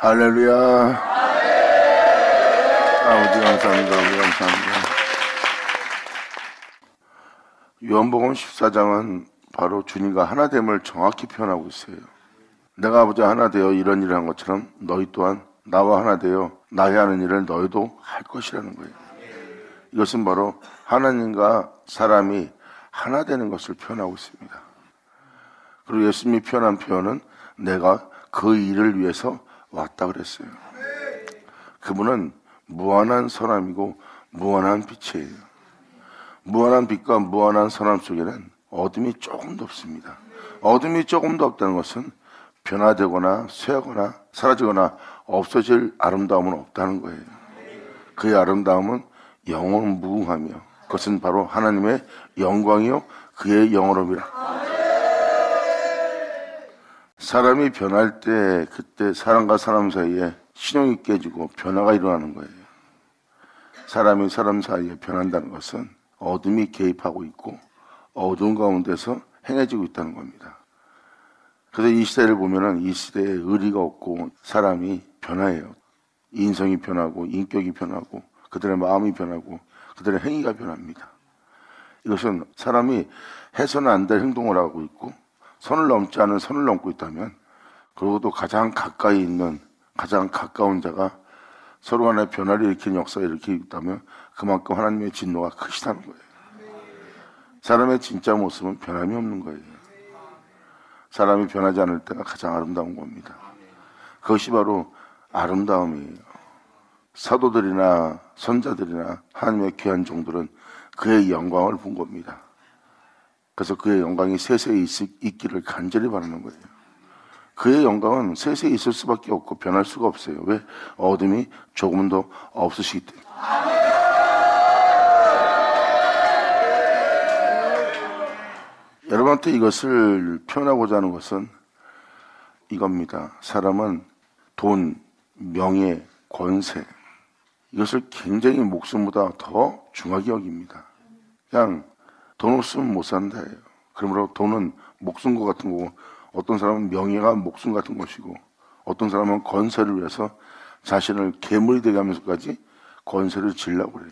할렐루야. 아버지 감사합니다. 감사합니다. 요한복음 14장은 바로 주님과 하나됨을 정확히 표현하고 있어요. 내가 아버지 하나 되어 이런 일을 한 것처럼 너희 또한 나와 하나 되어 나의 하는 일을 너희도 할 것이라는 거예요. 이것은 바로 하나님과 사람이 하나 되는 것을 표현하고 있습니다. 그리고 예수님이 표현한 표현은 내가 그 일을 위해서 왔다 그랬어요. 그분은 무한한 선함이고 무한한 빛이에요. 무한한 빛과 무한한 선함 속에는 어둠이 조금도 없습니다. 어둠이 조금도 없다는 것은 변화되거나 쇠하거나 사라지거나 없어질 아름다움은 없다는 거예요. 그의 아름다움은 영원 무궁하며 그것은 바로 하나님의 영광이요 그의 영원함이라. 사람이 변할 때 그때 사람과 사람 사이에 신용이 깨지고 변화가 일어나는 거예요. 사람이 사람 사이에 변한다는 것은 어둠이 개입하고 있고 어두운 가운데서 행해지고 있다는 겁니다. 그래서 이 시대를 보면은 이 시대에 의리가 없고 사람이 변화해요. 인성이 변하고 인격이 변하고 그들의 마음이 변하고 그들의 행위가 변합니다. 이것은 사람이 해서는 안 될 행동을 하고 있고 선을 넘지 않은 선을 넘고 있다면 그리고 또 가장 가까이 있는 가장 가까운 자가 서로 간에 변화를 일으키는 역사가 일으키고 있다면 그만큼 하나님의 진노가 크시다는 거예요. 사람의 진짜 모습은 변함이 없는 거예요. 사람이 변하지 않을 때가 가장 아름다운 겁니다. 그것이 바로 아름다움이에요. 사도들이나 선자들이나 하나님의 귀한 종들은 그의 영광을 본 겁니다. 그래서 그의 영광이 세세히 있기를 간절히 바라는 거예요. 그의 영광은 세세히 있을 수밖에 없고 변할 수가 없어요. 왜? 어둠이 조금도 없으시기 때문에. 여러분한테 이것을 표현하고자 하는 것은 이겁니다. 사람은 돈, 명예, 권세 이것을 굉장히 목숨보다 더 중하게 여깁니다. 그냥 돈 없으면 못 산다예요. 그러므로 돈은 목숨과 같은 거고 어떤 사람은 명예가 목숨 같은 것이고 어떤 사람은 권세를 위해서 자신을 괴물이 되게 하면서까지 권세를 지으려고 그래요.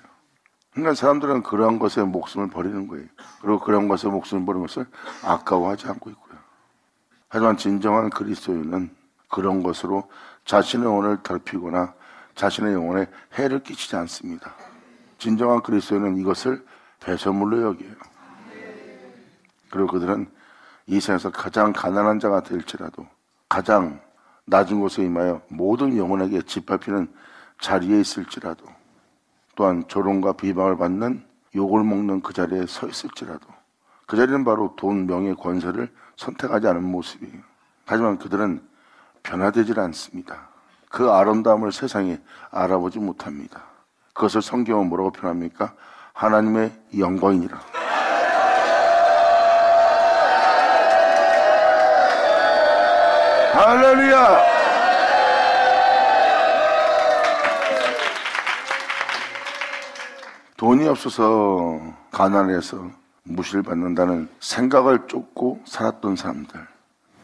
그러니까 사람들은 그러한 것에 목숨을 버리는 거예요. 그리고 그런 것에 목숨을 버리는 것을 아까워하지 않고 있고요. 하지만 진정한 그리스도인은 그런 것으로 자신의 영혼을 더럽히거나 자신의 영혼에 해를 끼치지 않습니다. 진정한 그리스도인은 이것을 배설물로 여겨요. 그리고 그들은 이 세상에서 가장 가난한 자가 될지라도 가장 낮은 곳에 임하여 모든 영혼에게 짓밟히는 자리에 있을지라도 또한 조롱과 비방을 받는 욕을 먹는 그 자리에 서 있을지라도 그 자리는 바로 돈, 명예, 권세를 선택하지 않은 모습이에요. 하지만 그들은 변화되질 않습니다. 그 아름다움을 세상에 알아보지 못합니다. 그것을 성경은 뭐라고 표현합니까? 하나님의 영광이니라. 할렐루야! 돈이 없어서 가난해서 무시를 받는다는 생각을 쫓고 살았던 사람들,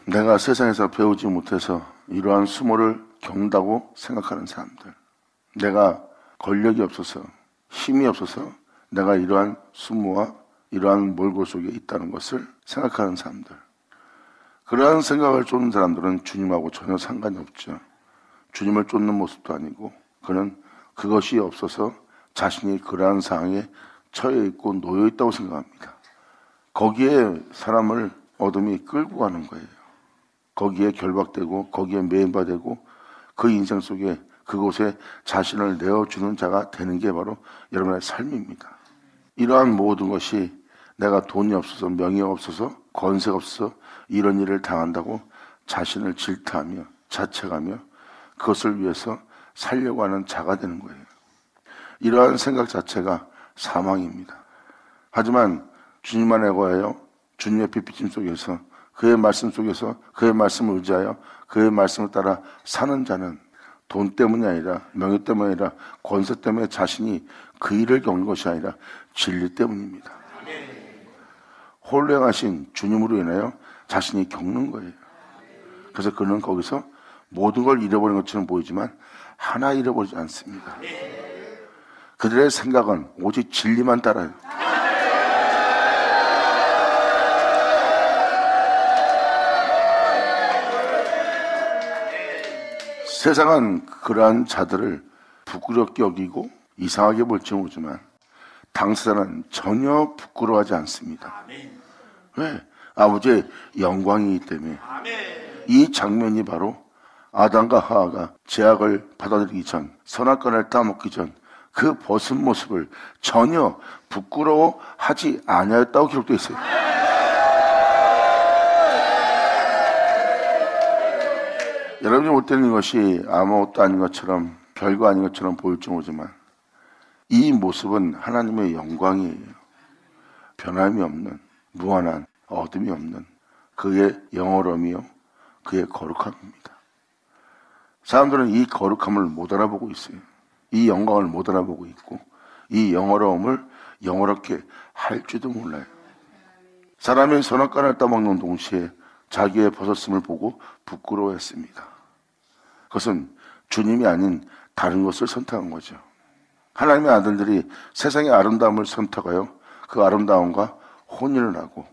내가 세상에서 배우지 못해서 이러한 수모를 겪는다고 생각하는 사람들, 내가 권력이 없어서 힘이 없어서 내가 이러한 수모와 이러한 몰골 속에 있다는 것을 생각하는 사람들, 그러한 생각을 쫓는 사람들은 주님하고 전혀 상관이 없죠. 주님을 쫓는 모습도 아니고 그는 그것이 없어서 자신이 그러한 상황에 처해 있고 놓여 있다고 생각합니다. 거기에 사람을 어둠이 끌고 가는 거예요. 거기에 결박되고 거기에 매인바되고 그 인생 속에 그곳에 자신을 내어주는 자가 되는 게 바로 여러분의 삶입니다. 이러한 모든 것이 내가 돈이 없어서 명예가 없어서 권세가 없어서 이런 일을 당한다고 자신을 질타하며 자책하며 그것을 위해서 살려고 하는 자가 되는 거예요. 이러한 생각 자체가 사망입니다. 하지만 주님 안에 거하여 주님의 빛비침 속에서 그의 말씀 속에서 그의 말씀을 의지하여 그의 말씀을 따라 사는 자는 돈 때문이 아니라 명예 때문이 아니라 권세 때문에 자신이 그 일을 겪는 것이 아니라 진리 때문입니다. 홀로 행하신 주님으로 인하여 자신이 겪는 거예요. 그래서 그는 거기서 모든 걸 잃어버린 것처럼 보이지만 하나 잃어버리지 않습니다. 그들의 생각은 오직 진리만 따라요. 세상은 그러한 자들을 부끄럽게 여기고 이상하게 볼지 모르지만 당사자는 전혀 부끄러워하지 않습니다. 왜? 아버지의 영광이기 때문에. 이 장면이 바로 아담과 하와가 죄악을 받아들이기 전, 선악과를 따먹기 전 그 벗은 모습을 전혀 부끄러워하지 아니하였다고 기록되어 있어요. 여러분이 볼 때는 이것이 아무것도 아닌 것처럼, 별거 아닌 것처럼 보일지 모르지만 이 모습은 하나님의 영광이에요. 변함이 없는, 무한한, 어둠이 없는 그의 영어로움이요, 그의 거룩함입니다. 사람들은 이 거룩함을 못 알아보고 있어요. 이 영광을 못 알아보고 있고 이 영어로움을 영어롭게 할 줄도 몰라요. 사람이 선악과를 따먹는 동시에 자기의 벗었음을 보고 부끄러워했습니다. 그것은 주님이 아닌 다른 것을 선택한 거죠. 하나님의 아들들이 세상의 아름다움을 선택하여 그 아름다움과 혼인을 하고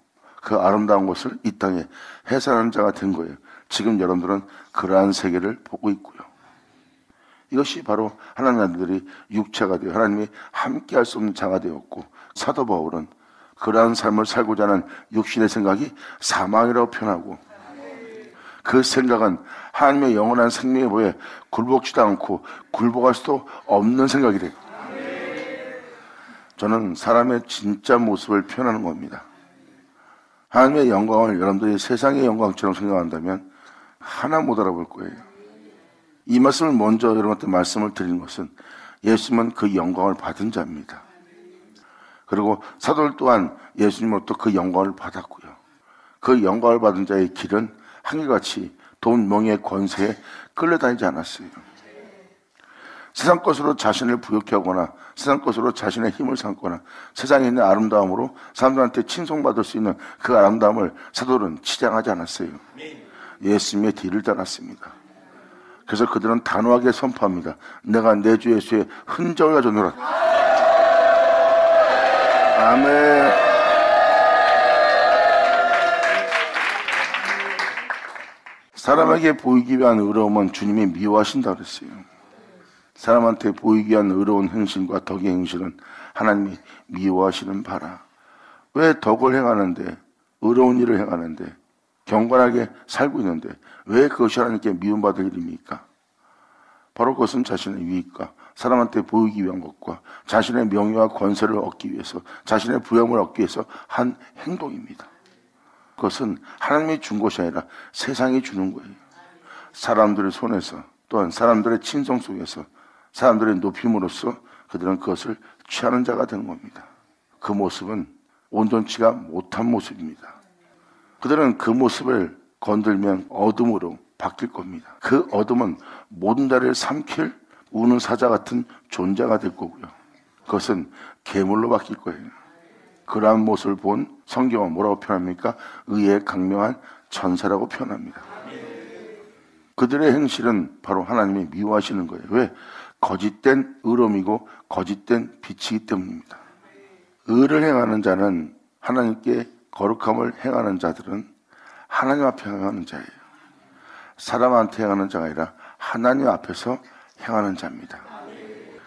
그 아름다운 것을 이 땅에 해산하는 자가 된 거예요. 지금 여러분들은 그러한 세계를 보고 있고요. 이것이 바로 하나님의 아들들이 육체가 되어 하나님이 함께 할 수 없는 자가 되었고, 사도 바울은 그러한 삶을 살고자 하는 육신의 생각이 사망이라고 표현하고, 그 생각은 하나님의 영원한 생명에 보여 굴복지도 않고 굴복할 수도 없는 생각이래요. 저는 사람의 진짜 모습을 표현하는 겁니다. 하나님의 영광을 여러분들이 세상의 영광처럼 생각한다면 하나 못 알아볼 거예요. 이 말씀을 먼저 여러분한테 말씀을 드리는 것은 예수님은 그 영광을 받은 자입니다. 그리고 사도들 또한 예수님으로부터 그 영광을 받았고요. 그 영광을 받은 자의 길은 한결같이 돈, 명예, 권세에 끌려다니지 않았어요. 세상 것으로 자신을 부욕해 하거나 세상 것으로 자신의 힘을 삼거나 세상에 있는 아름다움으로 사람들한테 칭송받을 수 있는 그 아름다움을 사도들은 치장하지 않았어요. 예수님의 뒤를 따랐습니다. 그래서 그들은 단호하게 선포합니다. 내가 내 주 예수의 흔적을 가지고 놀았다. 아멘. 사람에게 보이기 위한 의로움은 주님이 미워하신다 그랬어요. 사람한테 보이기 위한 의로운 행실과 덕의 행실은 하나님이 미워하시는 바라. 왜 덕을 행하는데, 의로운 일을 행하는데, 경건하게 살고 있는데 왜 그것이 하나님께 미움받을 일입니까? 바로 그것은 자신의 유익과 사람한테 보이기 위한 것과 자신의 명예와 권세를 얻기 위해서, 자신의 부여을 얻기 위해서 한 행동입니다. 그것은 하나님이 준 것이 아니라 세상이 주는 거예요. 사람들의 손에서, 또한 사람들의 친성 속에서, 사람들의 높임으로써 그들은 그것을 취하는 자가 되는 겁니다. 그 모습은 온전치가 못한 모습입니다. 그들은 그 모습을 건들면 어둠으로 바뀔 겁니다. 그 어둠은 모든 자를 삼킬 우는 사자 같은 존재가 될 거고요. 그것은 괴물로 바뀔 거예요. 그러한 모습을 본 성경은 뭐라고 표현합니까? 의의 강명한 천사라고 표현합니다. 그들의 행실은 바로 하나님이 미워하시는 거예요. 왜? 거짓된 의로움이고 거짓된 빛이기 때문입니다. 의를 행하는 자는, 하나님께 거룩함을 행하는 자들은 하나님 앞에 행하는 자예요. 사람한테 행하는 자가 아니라 하나님 앞에서 행하는 자입니다.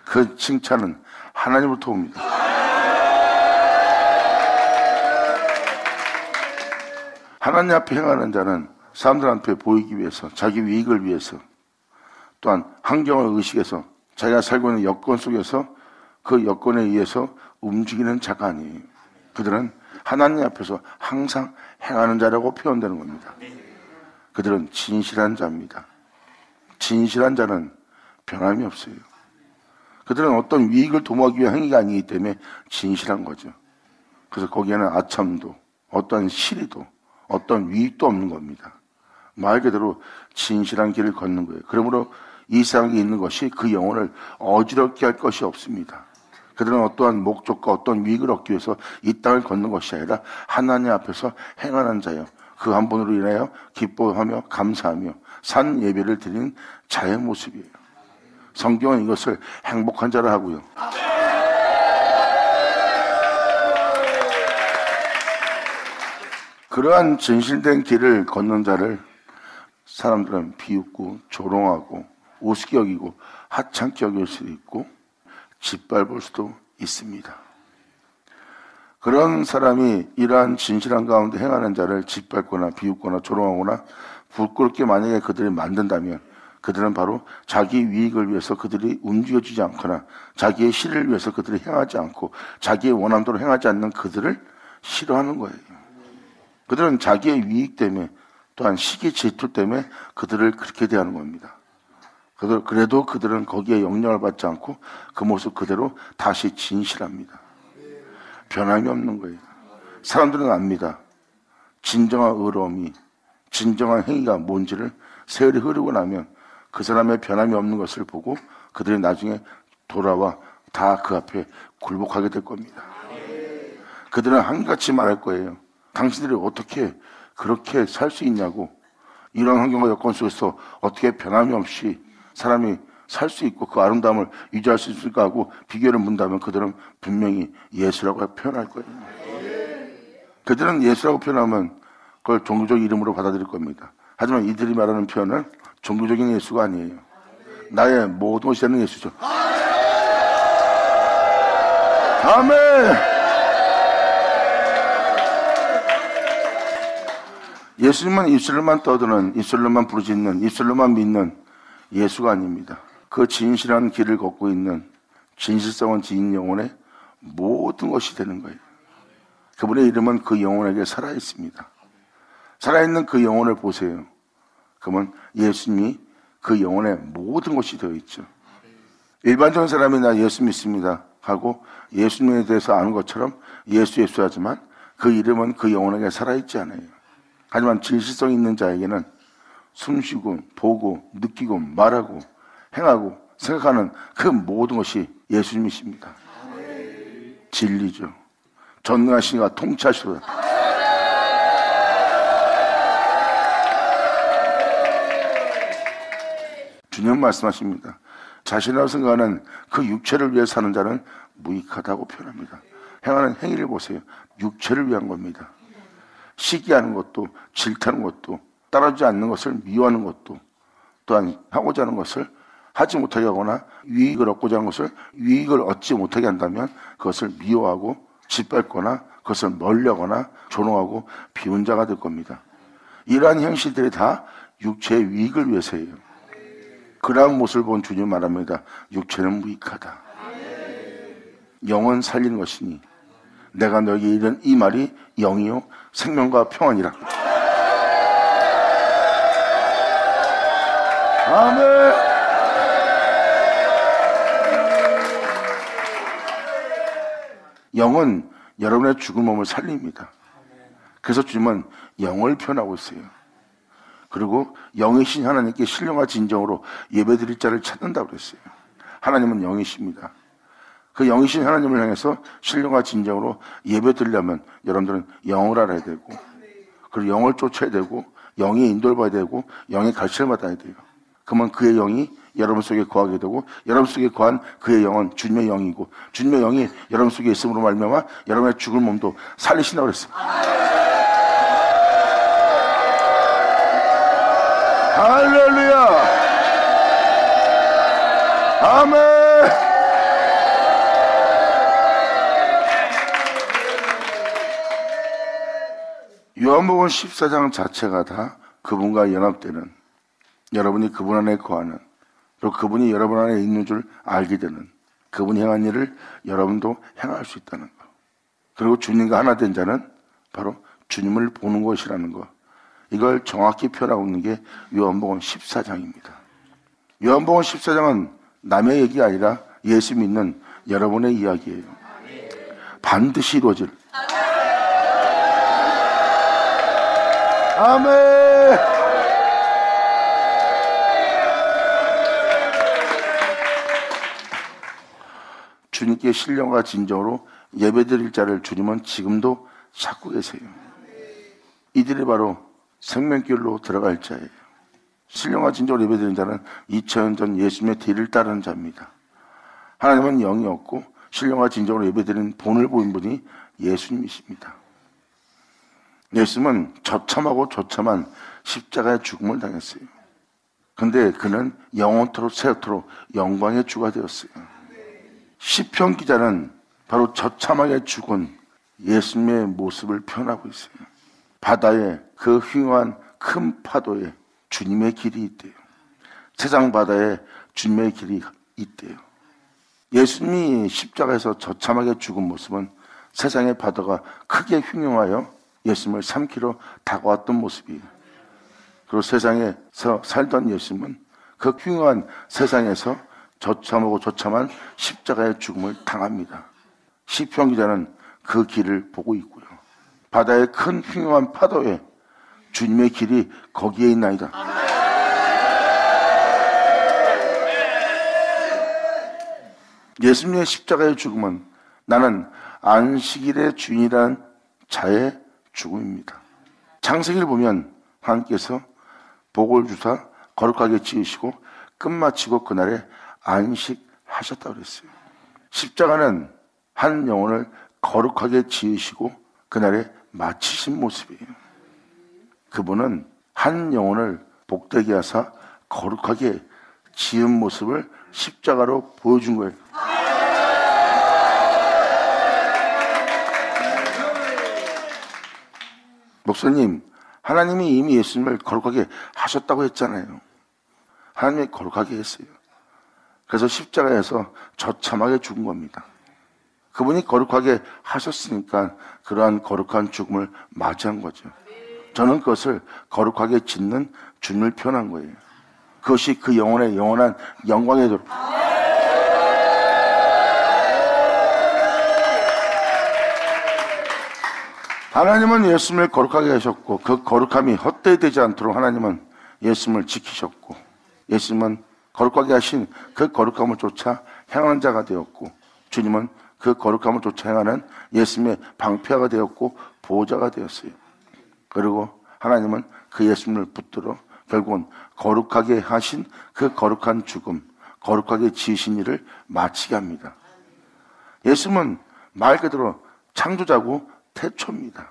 그 칭찬은 하나님으로부터 옵니다. 하나님 앞에 행하는 자는 사람들한테 보이기 위해서, 자기 이익을 위해서, 또한 환경을 의식해서 자기가 살고 있는 여건 속에서 그 여건에 의해서 움직이는 자가 아니에요. 그들은 하나님 앞에서 항상 행하는 자라고 표현되는 겁니다. 그들은 진실한 자입니다. 진실한 자는 변함이 없어요. 그들은 어떤 이익을 도모하기 위한 행위가 아니기 때문에 진실한 거죠. 그래서 거기에는 아첨도, 어떤 실의도, 어떤 이익도 없는 겁니다. 말 그대로 진실한 길을 걷는 거예요. 그러므로 이 세상에 있는 것이 그 영혼을 어지럽게 할 것이 없습니다. 그들은 어떠한 목적과 어떤 이익을 얻기 위해서 이 땅을 걷는 것이 아니라 하나님 앞에서 행하는 자요, 그 한 분으로 인하여 기뻐하며 감사하며 산 예배를 드리는 자의 모습이에요. 성경은 이것을 행복한 자라 하고요. 그러한 진실된 길을 걷는 자를 사람들은 비웃고 조롱하고 우습게 여기고 하찮게 여길 수도 있고 짓밟을 수도 있습니다. 그런 사람이 이러한 진실한 가운데 행하는 자를 짓밟거나 비웃거나 조롱하거나 부끄럽게 만약에 그들이 만든다면 그들은 바로 자기 이익을 위해서 그들이 움직여주지 않거나 자기의 실을 위해서 그들이 행하지 않고 자기의 원함대로 행하지 않는 그들을 싫어하는 거예요. 그들은 자기의 이익 때문에 또한 시기 질투 때문에 그들을 그렇게 대하는 겁니다. 그래도 그들은 거기에 영향을 받지 않고 그 모습 그대로 다시 진실합니다. 변함이 없는 거예요. 사람들은 압니다. 진정한 의로움이, 진정한 행위가 뭔지를 세월이 흐르고 나면 그 사람의 변함이 없는 것을 보고 그들이 나중에 돌아와 다 그 앞에 굴복하게 될 겁니다. 그들은 한같이 말할 거예요. 당신들이 어떻게 그렇게 살 수 있냐고, 이런 환경과 여건 속에서 어떻게 변함이 없이 사람이 살 수 있고 그 아름다움을 유지할 수 있을까 하고 비교를 문다면 그들은 분명히 예수라고 표현할 거예요. 그들은 예수라고 표현하면 그걸 종교적 이름으로 받아들일 겁니다. 하지만 이들이 말하는 표현은 종교적인 예수가 아니에요. 나의 모든 것이 되는 예수죠. 아멘. 예수님은 입술로만 떠드는, 입술로만 부르짖는, 입술로만 믿는 예수가 아닙니다. 그 진실한 길을 걷고 있는 진실성은 지인 영혼의 모든 것이 되는 거예요. 그분의 이름은 그 영혼에게 살아있습니다. 살아있는 그 영혼을 보세요. 그러면 예수님이 그 영혼의 모든 것이 되어 있죠. 일반적인 사람이 나 예수 믿습니다 하고 예수님에 대해서 아는 것처럼 예수 하지만 그 이름은 그 영혼에게 살아있지 않아요. 하지만 진실성 있는 자에게는 숨쉬고 보고 느끼고 말하고 행하고 생각하는 그 모든 것이 예수님이십니다. 진리죠. 전능하시니가 통치하시도다. 주님 말씀하십니다. 자신이라고 생각하는 그 육체를 위해 사는 자는 무익하다고 표현합니다. 행하는 행위를 보세요. 육체를 위한 겁니다. 시기하는 것도, 질타하는 것도, 따라주지 않는 것을 미워하는 것도, 또한 하고자 하는 것을 하지 못하게 하거나 유익을 얻고자 하는 것을 유익을 얻지 못하게 한다면 그것을 미워하고 짓밟거나 그것을 멀려거나 조롱하고 비운 자가 될 겁니다. 이러한 행실들이 다 육체의 유익을 위해서예요. 그러한 모습을 본 주님 말합니다. 육체는 무익하다. 영은 살리는 것이니 내가 너에게 이른 이 말이 영이요 생명과 평안이라. 아멘. 영은 여러분의 죽은 몸을 살립니다. 그래서 주님은 영을 표현하고 있어요. 그리고 영이신 하나님께 신령과 진정으로 예배드릴 자를 찾는다고 그랬어요. 하나님은 영이십니다. 그 영이신 하나님을 향해서 신령과 진정으로 예배드리려면 여러분들은 영을 알아야 되고, 그리고 영을 쫓아야 되고, 영의 인도를 받아야 되고, 영의 가르침을 받아야 돼요. 그러면 그의 영이 여러분 속에 거하게 되고, 여러분 속에 거한 그의 영은 주님의 영이고, 주님의 영이 여러분 속에 있음으로 말미암아 여러분의 죽을 몸도 살리신다고 그랬어요. 할렐루야. 아멘. 요한복음 14장 자체가 다 그분과 연합되는, 여러분이 그분 안에 거하는, 그리고 그분이 여러분 안에 있는 줄 알게 되는, 그분이 행한 일을 여러분도 행할 수 있다는 것. 그리고 주님과 하나 된 자는 바로 주님을 보는 것이라는 것. 이걸 정확히 표현하고 있는 게 요한복음 14장입니다. 요한복음 14장은 남의 얘기가 아니라 예수 믿는 여러분의 이야기예요. 반드시 이루어질. 아멘. 주님께 신령과 진정으로 예배드릴 자를 주님은 지금도 찾고 계세요. 이들이 바로 생명길로 들어갈 자예요. 신령과 진정으로 예배드리는 자는 2000년 전 예수님의 뒤를 따르는 자입니다. 하나님은 영이 없고 신령과 진정으로 예배드리는 본을 보인 분이 예수님이십니다. 예수님은 처참하고 처참한 십자가의 죽음을 당했어요. 근데 그는 영원토록 세토록 영광의 주가 되었어요. 시편 기자는 바로 처참하게 죽은 예수님의 모습을 표현하고 있어요. 바다에 그 휘황한 큰 파도에 주님의 길이 있대요. 세상 바다에 주님의 길이 있대요. 예수님이 십자가에서 처참하게 죽은 모습은 세상의 바다가 크게 흉용하여 예수님을 삼키러 다가왔던 모습이에요. 그리고 세상에서 살던 예수님은 그 흉흉한 세상에서 처참하고 처참한 십자가의 죽음을 당합니다. 시편 기자는 그 길을 보고 있고요. 바다의 큰 흉흉한 파도에 주님의 길이 거기에 있나이다. 예수님의 십자가의 죽음은 나는 안식일의 주인이라는 자의 죽음입니다. 창세기를 보면 하나님께서 복을 주사 거룩하게 지으시고 끝마치고 그날에 안식하셨다고 그랬어요. 십자가는 한 영혼을 거룩하게 지으시고 그날에 마치신 모습이에요. 그분은 한 영혼을 복되게 하사 거룩하게 지은 모습을 십자가로 보여준 거예요. 목사님, 하나님이 이미 예수님을 거룩하게 하셨다고 했잖아요. 하나님이 거룩하게 했어요. 그래서 십자가에서 처참하게 죽은 겁니다. 그분이 거룩하게 하셨으니까 그러한 거룩한 죽음을 맞이한 거죠. 저는 그것을 거룩하게 짓는 주님을 표현한 거예요. 그것이 그 영혼의 영원한 영광에 도록. 하나님은 예수님을 거룩하게 하셨고 그 거룩함이 헛되지 않도록 하나님은 예수님을 지키셨고 예수님은 거룩하게 하신 그 거룩함을 쫓아 행하는 자가 되었고 주님은 그 거룩함을 쫓아 행하는 예수님의 방패가 되었고 보호자가 되었어요. 그리고 하나님은 그 예수님을 붙들어 결국은 거룩하게 하신 그 거룩한 죽음, 거룩하게 지으신 일을 마치게 합니다. 예수님은 말 그대로 창조자고 태초입니다.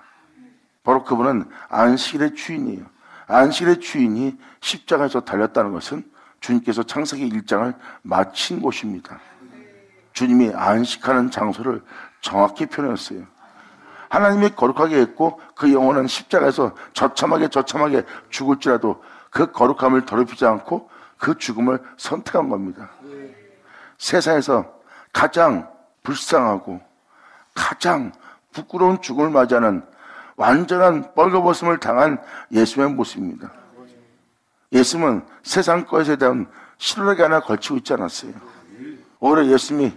바로 그분은 안식일의 주인이에요. 안식일의 주인이 십자가에서 달렸다는 것은 주님께서 창세기 1장을 마친 곳입니다. 주님이 안식하는 장소를 정확히 표현했어요. 하나님이 거룩하게 했고 그 영혼은 십자가에서 처참하게 죽을지라도 그 거룩함을 더럽히지 않고 그 죽음을 선택한 겁니다. 세상에서 가장 불쌍하고 가장 부끄러운 죽음을 맞이하는 완전한 뻘거벗음을 당한 예수님의 모습입니다. 예수님은 세상 것에 대한 신뢰가 하나 걸치고 있지 않았어요. 오히려 예수님이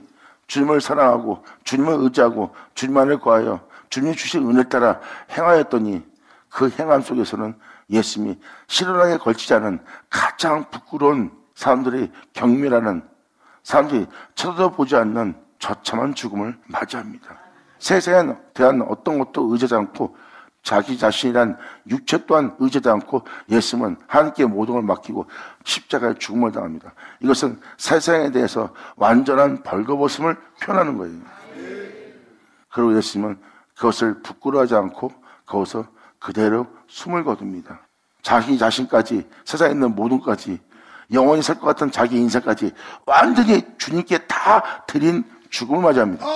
주님을 사랑하고 주님을 의지하고 주님만을 구하여 주님이 주신 은혜를 따라 행하였더니 그 행함 속에서는 예수님이 실현하게 걸치지 않은 가장 부끄러운 사람들이 경멸하는 사람들이 쳐다보지 않는 처참한 죽음을 맞이합니다. 세상에 대한 어떤 것도 의지하지 않고 자기 자신이란 육체 또한 의지하지 않고 예수님은 하나님께 모든 걸 맡기고 십자가의 죽음을 당합니다. 이것은 세상에 대해서 완전한 벌거벗음을 표현하는 거예요. 그리고 예수님은 그것을 부끄러워하지 않고 거기서 그대로 숨을 거둡니다. 자기 자신까지 세상에 있는 모든 것까지 영원히 살 것 같은 자기 인생까지 완전히 주님께 다 드린 죽음을 맞이합니다.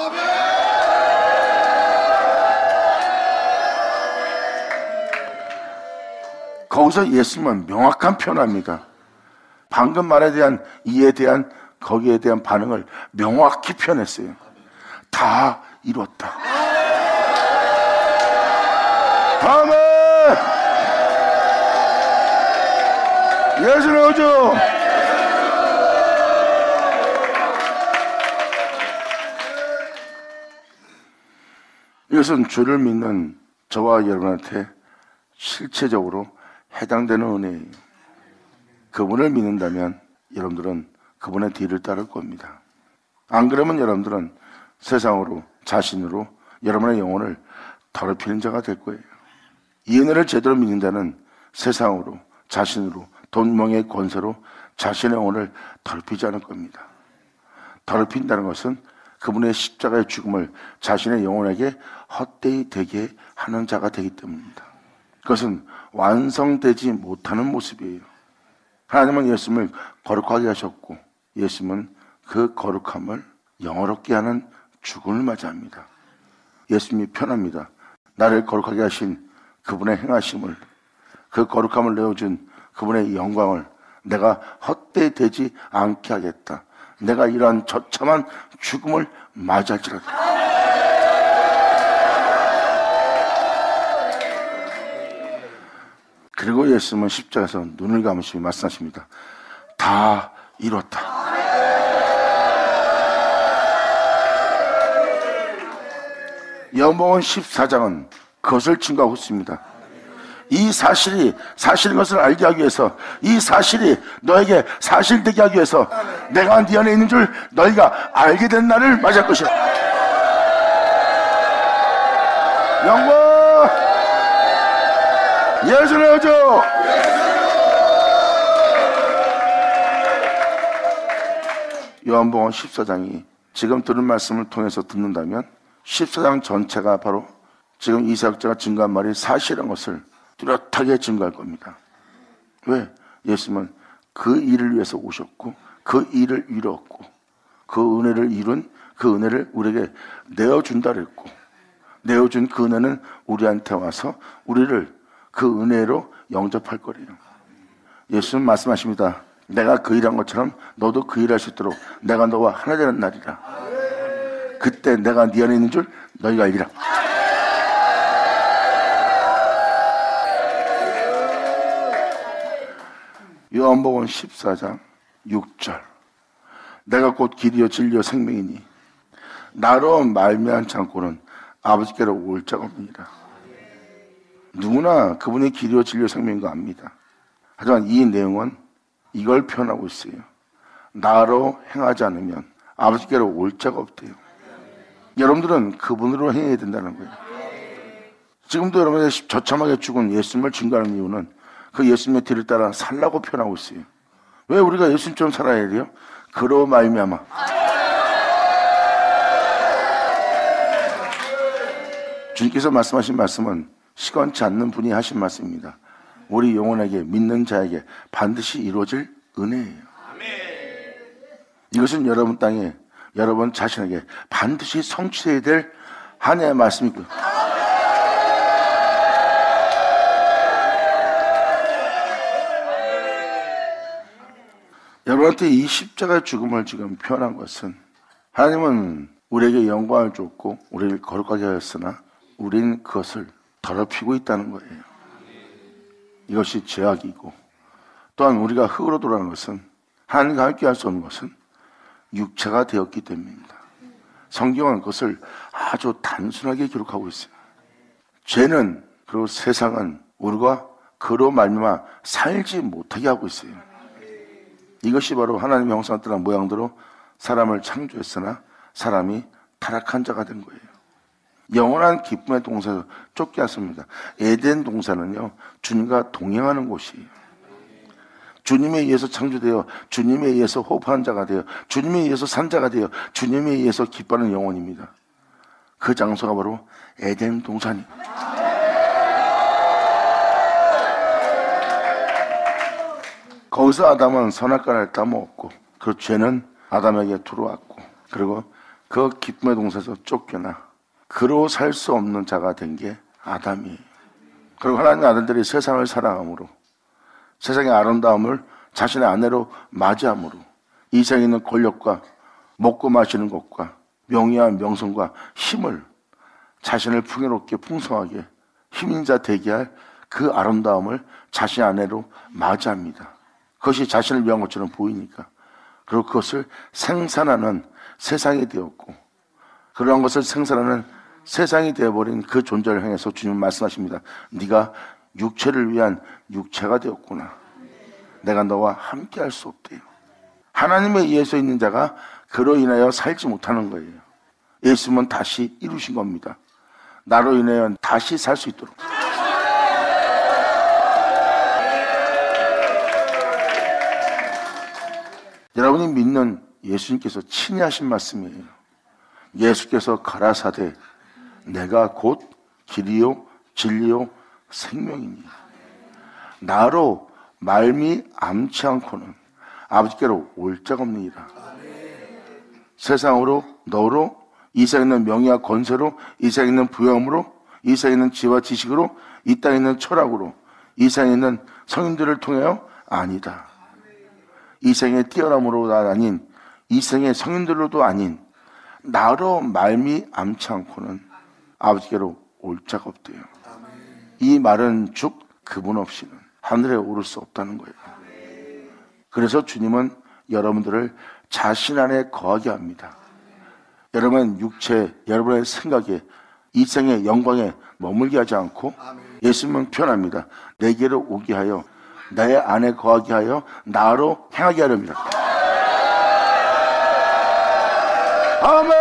거기서 예수님은 명확한 표현합니다. 방금 말에 대한 이해에 대한 거기에 대한 반응을 명확히 표현했어요. 다 이뤘다. 아멘. 예수는 오죠. 이것은 주를 믿는 저와 여러분한테 실체적으로 해당되는 은혜예요. 그분을 믿는다면 여러분들은 그분의 뒤를 따를 겁니다. 안 그러면 여러분들은 세상으로 자신으로 여러분의 영혼을 더럽히는 자가 될 거예요. 이 은혜를 제대로 믿는 자는 세상으로, 자신으로, 돈, 명예, 권세로 자신의 영혼을 더럽히지 않을 겁니다. 더럽힌다는 것은 그분의 십자가의 죽음을 자신의 영혼에게 헛되이 되게 하는 자가 되기 때문입니다. 그것은 완성되지 못하는 모습이에요. 하나님은 예수님을 거룩하게 하셨고 예수님은 그 거룩함을 영어롭게 하는 죽음을 맞이합니다. 예수님이 편합니다. 나를 거룩하게 하신 그분의 행하심을, 그 거룩함을 내어준 그분의 영광을 내가 헛되이 되지 않게 하겠다. 내가 이러한 처참한 죽음을 맞이할지라도. 그리고 예수님은 십자가에서 눈을 감으시며 말씀하십니다. 다 이뤘다. 요한복음 14장은 그것을 증거하고 있습니다. 이 사실인 것을 알게 하기 위해서, 이 사실이 너에게 사실되게 하기 위해서 내가 네 안에 있는 줄 너희가 알게 된 날을 맞이할 것이야. 영광 예수를 여죠. 요한복음 14장이 지금 들은 말씀을 통해서 듣는다면 14장 전체가 바로 지금 이사역자가 증거한 말이 사실인 것을 뚜렷하게 증거할 겁니다. 왜? 예수님은 그 일을 위해서 오셨고 그 일을 이루었고 그 은혜를 이룬 그 은혜를 우리에게 내어준다 그랬고 내어준 그 은혜는 우리한테 와서 우리를 그 은혜로 영접할 거래요. 예수님 말씀하십니다. 내가 그 일한 것처럼 너도 그 일할 수 있도록 내가 너와 하나 되는 날이라. 그때 내가 네 안에 있는 줄 너희가 알리라. 요한복음 14장 6절 내가 곧 길이요 진리요 생명이니 나로 말미암지 않고는 아버지께로 올 자가 없느니라. 누구나 그분이 길이요 진리요 생명인 거 압니다. 하지만 이 내용은 이걸 표현하고 있어요. 나로 행하지 않으면 아버지께로 올 자가 없대요. 여러분들은 그분으로 행해야 된다는 거예요. 지금도 여러분이 처참하게 죽은 예수님을 증거하는 이유는 그 예수님의 뒤를 따라 살라고 표현하고 있어요. 왜 우리가 예수님처럼 살아야 돼요? 그로 말미암아. 주님께서 말씀하신 말씀은 시건치 않는 분이 하신 말씀입니다. 우리 영혼에게 믿는 자에게 반드시 이루어질 은혜예요. 이것은 여러분 땅에 여러분 자신에게 반드시 성취해야 될 하나님의 말씀이고요. 여러분한테 이 십자가의 죽음을 지금 표현한 것은 하나님은 우리에게 영광을 줬고 우리를 거룩하게 하였으나 우리는 그것을 더럽히고 있다는 거예요. 이것이 죄악이고 또한 우리가 흙으로 돌아가는 것은 하나님과 함께 할 수 없는 것은 육체가 되었기 때문입니다. 성경은 그것을 아주 단순하게 기록하고 있어요. 죄는 그리고 세상은 우리가 그로 말미암아 살지 못하게 하고 있어요. 이것이 바로 하나님의 형상을 따른 모양대로 사람을 창조했으나 사람이 타락한 자가 된 거예요. 영원한 기쁨의 동산에서 쫓겨났습니다. 에덴 동산은요 주님과 동행하는 곳이에요. 주님에 의해서 창조되어 주님에 의해서 호흡하는 자가 되어 주님에 의해서 산 자가 되어 주님에 의해서 기뻐하는 영혼입니다. 그 장소가 바로 에덴 동산이에요. 거기서 아담은 선악과를 따먹었고 그 죄는 아담에게 들어왔고 그리고 그 기쁨의 동산에서 쫓겨나 그로 살 수 없는 자가 된 게 아담이에요. 그리고 하나님의 아들들이 세상을 사랑함으로 세상의 아름다움을 자신의 아내로 맞이함으로 이 세상에 있는 권력과 먹고 마시는 것과 명예와 명성과 힘을 자신을 풍요롭게 풍성하게 힘인 자 되게 할 그 아름다움을 자신의 아내로 맞이합니다. 그것이 자신을 위한 것처럼 보이니까. 그리고 그것을 생산하는 세상이 되었고 그러한 것을 생산하는 세상이 되어버린 그 존재를 향해서 주님은 말씀하십니다. 네가 육체를 위한 육체가 되었구나. 내가 너와 함께 할 수 없대요. 하나님에 의해서 있는 자가 그로 인하여 살지 못하는 거예요. 예수님은 다시 이루신 겁니다. 나로 인하여 다시 살 수 있도록. 여러분이 믿는 예수님께서 친히 하신 말씀이에요. 예수께서 가라사대 내가 곧 길이요 진리요 생명이니 나로 말미암지 않고는 아버지께로 올 자가 없느니라. 세상으로 너로 이 세상에 있는 명예와 권세로 이 세상에 있는 부여함으로 이 세상에 있는 지혜와 지식으로 이 땅에 있는 철학으로 이 세상에 있는 성인들을 통하여 아니다. 이 세상의 뛰어남으로도 아닌 이 세상의 성인들로도 아닌 나로 말미암지 않고는 아버지께로 올 자가 없대요. 이 말은 즉 그분 없이는 하늘에 오를 수 없다는 거예요. 그래서 주님은 여러분들을 자신 안에 거하게 합니다. 여러분 육체, 여러분의 생각에 이 생의 영광에 머물게 하지 않고 예수님은 표현합니다. 내게로 오게 하여 내 안에 거하게 하여 나로 행하게 하렵니다. 아멘.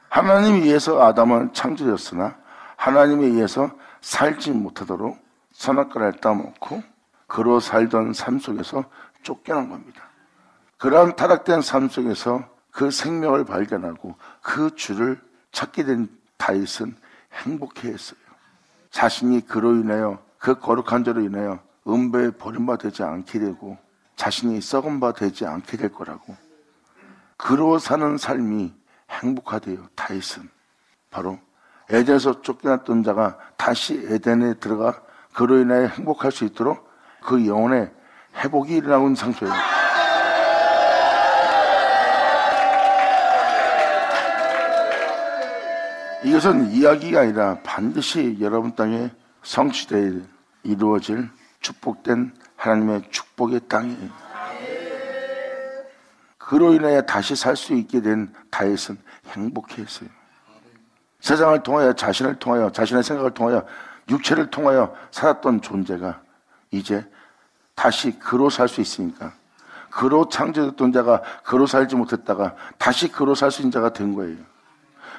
하나님에 의해서 아담은 창조되었으나 하나님에 의해서 살지 못하도록 선악과를 따먹고 그로 살던 삶 속에서 쫓겨난 겁니다. 그러한 타락된 삶 속에서 그 생명을 발견하고 그 주를 찾게 된 다윗은 행복해했어요. 자신이 그로 인하여 그 거룩한 죄로 인하여 음배에 버림받아 되지 않게 되고 자신이 썩은 바 되지 않게 될 거라고 그로 사는 삶이 행복하대요. 다윗은 바로 에덴에서 쫓겨났던 자가 다시 에덴에 들어가 그로 인하여 행복할 수 있도록 그 영혼의 회복이 일어나는 장소예요. 이것은 이야기가 아니라 반드시 여러분 땅에 성취되어 이루어질 축복된 하나님의 축복의 땅이에요. 그로 인해 다시 살 수 있게 된 다윗은 행복했어요. 세상을 통하여 자신을 통하여 자신의 생각을 통하여 육체를 통하여 살았던 존재가 이제 다시 그로 살 수 있으니까 그로 창조됐던 자가 그로 살지 못했다가 다시 그로 살 수 있는 자가 된 거예요.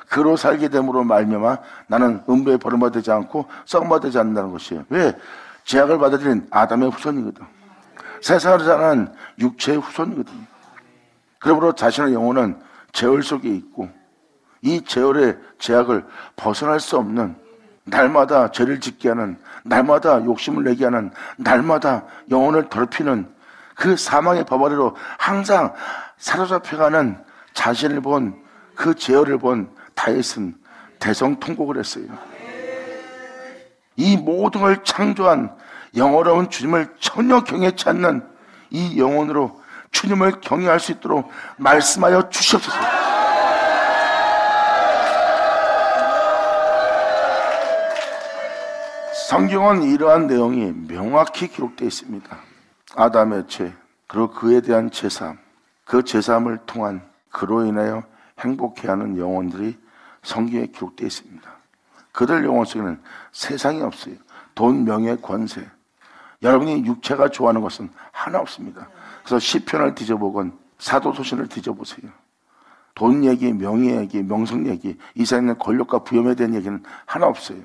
그로 살게 됨으로 말미암아 나는 음부에 버림받지 않고 썩음받지 않는다는 것이에요. 왜? 죄악을 받아들인 아담의 후손이거든. 세상을 사는 육체의 후손이거든. 그러므로 자신의 영혼은 제월 속에 있고 이 제월의 제약을 벗어날 수 없는 날마다 죄를 짓게 하는 날마다 욕심을 내게 하는 날마다 영혼을 더럽히는 그 사망의 법 아래로 항상 사로잡혀가는 자신을 본 그 제월을 본 다윗은 대성통곡을 했어요. 이 모든 걸 창조한 영원로운 주님을 전혀 경외치 않는 이 영혼으로 주님을 경외할 수 있도록 말씀하여 주시옵소서. 성경은 이러한 내용이 명확히 기록되어 있습니다. 아담의 죄, 그리고 그에 대한 제사함, 그 제사함을 통한 그로 인하여 행복해하는 영혼들이 성경에 기록되어 있습니다. 그들 영혼 속에는 세상이 없어요. 돈, 명예, 권세. 여러분이 육체가 좋아하는 것은 하나 없습니다. 그래서 시편을 뒤져보건 사도소신을 뒤져보세요. 돈 얘기, 명예 얘기, 명성 얘기, 이 세상에 있는 권력과 부염에 대한 얘기는 하나 없어요.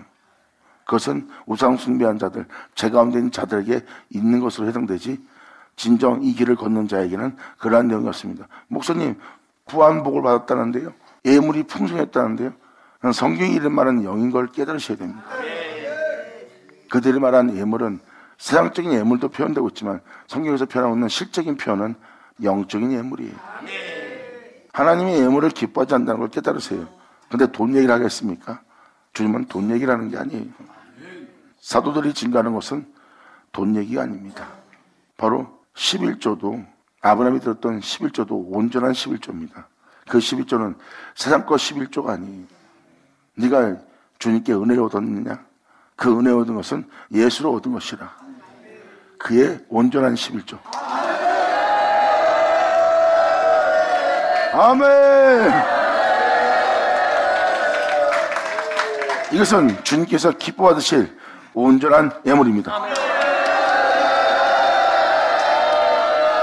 그것은 우상 숭배한 자들, 죄 가운데 있는 자들에게 있는 것으로 해당되지 진정 이 길을 걷는 자에게는 그러한 내용이 없습니다. 목사님, 구원복을 받았다는데요, 예물이 풍성했다는데요, 성경이 이런 말은 영인 걸 깨달으셔야 됩니다. 그들이 말한 예물은 세상적인 예물도 표현되고 있지만 성경에서 표현하고 있는 실적인 표현은 영적인 예물이에요. 하나님의 예물을 기뻐하지 않는다는 걸 깨달으세요. 근데 돈 얘기를 하겠습니까? 주님은 돈 얘기를 하는 게 아니에요. 사도들이 증거하는 것은 돈 얘기가 아닙니다. 바로 11조도 아브라함이 들었던 11조도 온전한 11조입니다. 그 11조는 세상 것 11조가 아니에요. 네가 주님께 은혜를 얻었느냐? 그 은혜 얻은 것은 예수로 얻은 것이라. 그의 온전한 11조. 아멘. 이것은 주님께서 기뻐받으실 온전한 예물입니다.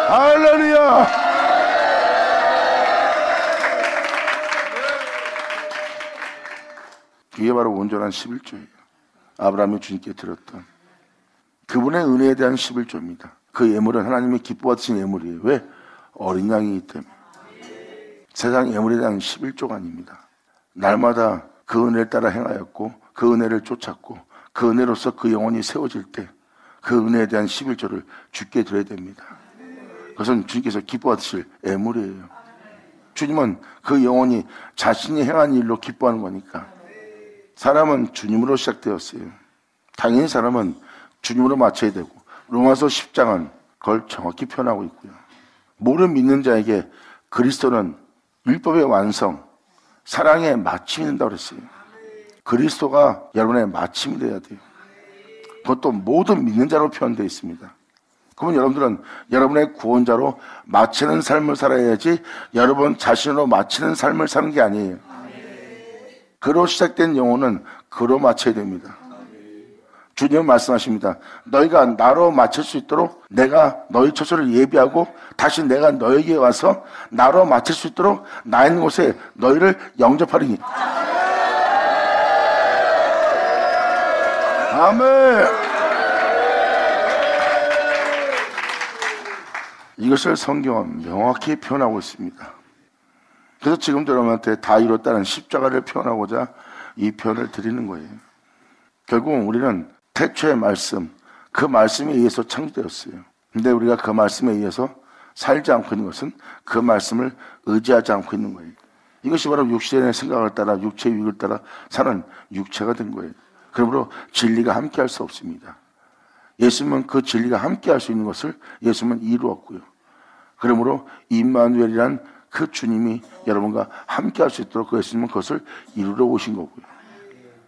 할렐루야. 이게 바로 온전한 11조예요. 아브라함이 주님께 드렸던 그분의 은혜에 대한 11조입니다. 그 예물은 하나님이 기뻐하신 예물이에요. 왜? 어린 양이기 때문에. 세상 예물에 대한 11조가 아닙니다. 날마다 그 은혜를 따라 행하였고 그 은혜를 쫓았고 그 은혜로서 그 영혼이 세워질 때 그 은혜에 대한 11조를 주께 드려야 됩니다. 그것은 주님께서 기뻐하실 예물이에요. 주님은 그 영혼이 자신이 행한 일로 기뻐하는 거니까. 사람은 주님으로 시작되었어요. 당연히 사람은 주님으로 맞춰야 되고 로마서 10장은 그걸 정확히 표현하고 있고요. 모든 믿는 자에게 그리스도는 율법의 완성, 사랑의 마침이 된다고 그랬어요. 그리스도가 여러분의 마침이 돼야 돼요. 그것도 모든 믿는 자로 표현되어 있습니다. 그러면 여러분들은 여러분의 구원자로 마치는 삶을 살아야지 여러분 자신으로 마치는 삶을 사는 게 아니에요. 그로 시작된 영혼은 그로 마쳐야 됩니다. 주님은 말씀하십니다. 너희가 나로 마칠 수 있도록 내가 너희 처소를 예비하고 다시 내가 너에게 와서 나로 마칠 수 있도록 나 있는 곳에 너희를 영접하리니. 아멘. 이것을 성경은 명확히 표현하고 있습니다. 그래서 지금도 여러분한테 다 이뤘다는 십자가를 표현하고자 이 표현을 드리는 거예요. 결국은 우리는 태초의 말씀, 그 말씀에 의해서 창조되었어요. 근데 우리가 그 말씀에 의해서 살지 않고 있는 것은 그 말씀을 의지하지 않고 있는 거예요. 이것이 바로 육신의 생각을 따라 육체의 유익을 따라 사는 육체가 된 거예요. 그러므로 진리가 함께할 수 없습니다. 예수님은 그 진리가 함께할 수 있는 것을 예수님은 이루었고요. 그러므로 임마누엘이란 그 주님이 여러분과 함께할 수 있도록 그 예수님은 그것을 이루러 오신 거고요.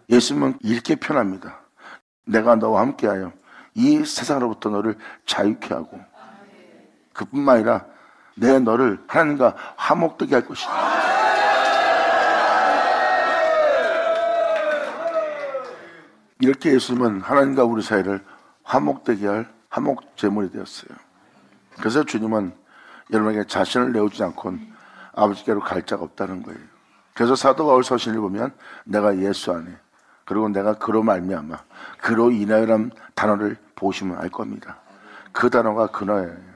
예수님은 이렇게 표현합니다. 내가 너와 함께하여 이 세상으로부터 너를 자유케 하고 그뿐만 아니라 내가 너를 하나님과 화목되게 할 것이다. 이렇게 예수님은 하나님과 우리 사이를 화목되게 할 화목제물이 되었어요. 그래서 주님은 여러분에게 자신을 내어주지 않고는 아버지께로 갈 자가 없다는 거예요. 그래서 사도 바울 서신을 보면 내가 예수 안에 그리고 내가 그로 말미암아 그로 인하여라는 단어를 보시면 알 겁니다. 그 단어가 그너예요.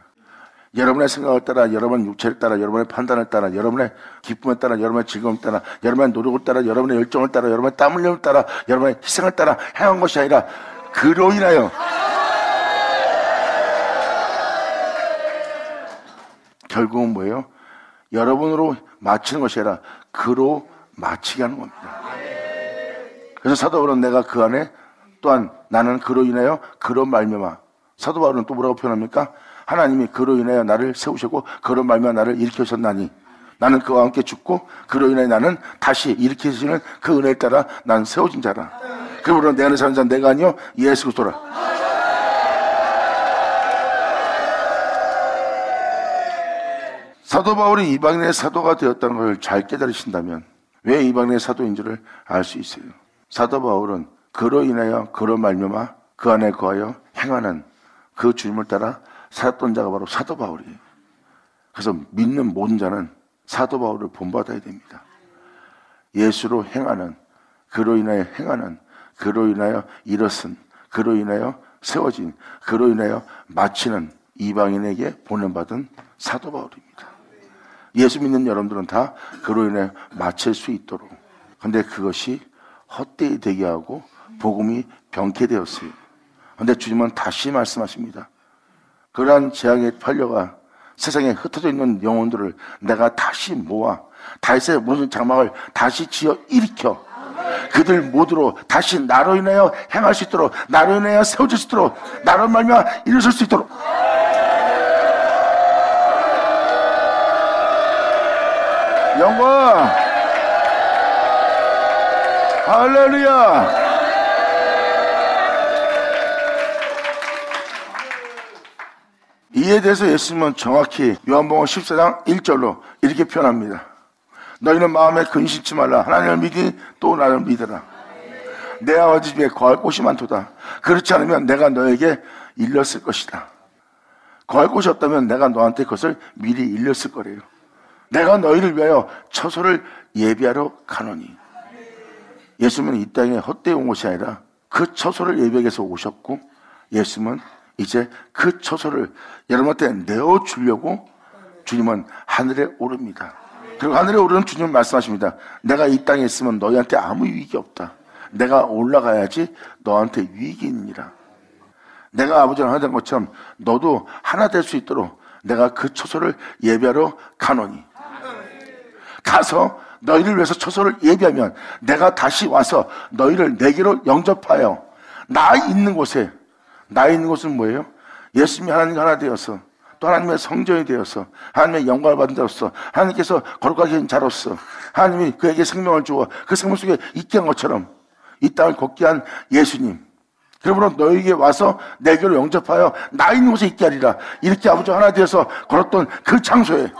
여러분의 생각을 따라 여러분의 육체를 따라 여러분의 판단을 따라 여러분의 기쁨에 따라 여러분의 즐거움을 따라 여러분의 노력을 따라 여러분의 열정을 따라 여러분의 땀 흘림을 따라 여러분의 희생을 따라 행한 것이 아니라 그로 인하여 결국은 뭐예요? 여러분으로 마치는 것이 아니라 그로 마치게 하는 겁니다. 그래서 사도 바울은 내가 그 안에 또한 나는 그로 인하여 그로 말미암아 사도 바울은 또 뭐라고 표현합니까? 하나님이 그로 인하여 나를 세우시고 그로 말미암아 나를 일으키셨나니 나는 그와 함께 죽고 그로 인하여 나는 다시 일으키시는 그 은혜에 따라 나는 세워진 자라. 그러므로 내 안에 사는 자는 내가 아니요 예수 그리스도라. 사도 바울이 이방인의 사도가 되었다는 걸 잘 깨달으신다면 왜 이방인의 사도인 줄을 알 수 있어요. 사도 바울은 그로 인하여 그로 말미암아 그 안에 거하여 행하는 그 주님을 따라 살았던 자가 바로 사도 바울이에요. 그래서 믿는 모든 자는 사도 바울을 본받아야 됩니다. 예수로 행하는, 그로 인하여 행하는, 그로 인하여 일어선, 그로 인하여 세워진, 그로 인하여 마치는 이방인에게 보냄받은 사도 바울입니다. 예수 믿는 여러분들은 다 그로 인해 마칠 수 있도록. 근데 그것이 헛되이 되게 하고 복음이 병케 되었어요. 근데 주님은 다시 말씀하십니다. 그러한 재앙에 팔려가 세상에 흩어져 있는 영혼들을 내가 다시 모아 다윗의 무너진 장막을 다시 지어 일으켜 그들 모두로 다시 나로 인하여 행할 수 있도록 나로 인하여 세워질 수 있도록 나로 말미암아 일어설 수 있도록 영광 할렐루야. 이에 대해서 예수님은 정확히 요한복음 14장 1절로 이렇게 표현합니다. 너희는 마음에 근심치 말라. 하나님을 믿으니 또 나를 믿으라. 내 아버지 집에 거할 곳이 많도다. 그렇지 않으면 내가 너에게 일렀을 것이다. 거할 곳이 없다면 내가 너한테 그것을 미리 일렀을 거래요. 내가 너희를 위하여 처소를 예비하러 가노니. 예수님은 이 땅에 헛되이 온 것이 아니라 그 처소를 예비하기 위해서 오셨고 예수님은 이제 그 처소를 여러분한테 내어주려고 주님은 하늘에 오릅니다. 그리고 하늘에 오르는 주님은 말씀하십니다. 내가 이 땅에 있으면 너희한테 아무 유익이 없다. 내가 올라가야지 너한테 유익이 있느니라. 내가 아버지랑 하나 된 것처럼 너도 하나 될 수 있도록 내가 그 처소를 예배하러 가노니, 가서 너희를 위해서 처소를 예배하면 내가 다시 와서 너희를 내게로 영접하여 나 있는 곳에, 나 있는 곳은 뭐예요? 예수님이 하나님과 하나 되어서 또 하나님의 성전이 되어서 하나님의 영광을 받은 자로서 하나님께서 거룩하게 한 자로서 하나님이 그에게 생명을 주어 그 생명 속에 있게 한 것처럼 이 땅을 걷게 한 예수님, 그러므로 너에게 와서 내게로 영접하여 나 있는 곳에 있게 하리라. 이렇게 아버지와 하나 되어서 걸었던 그 장소에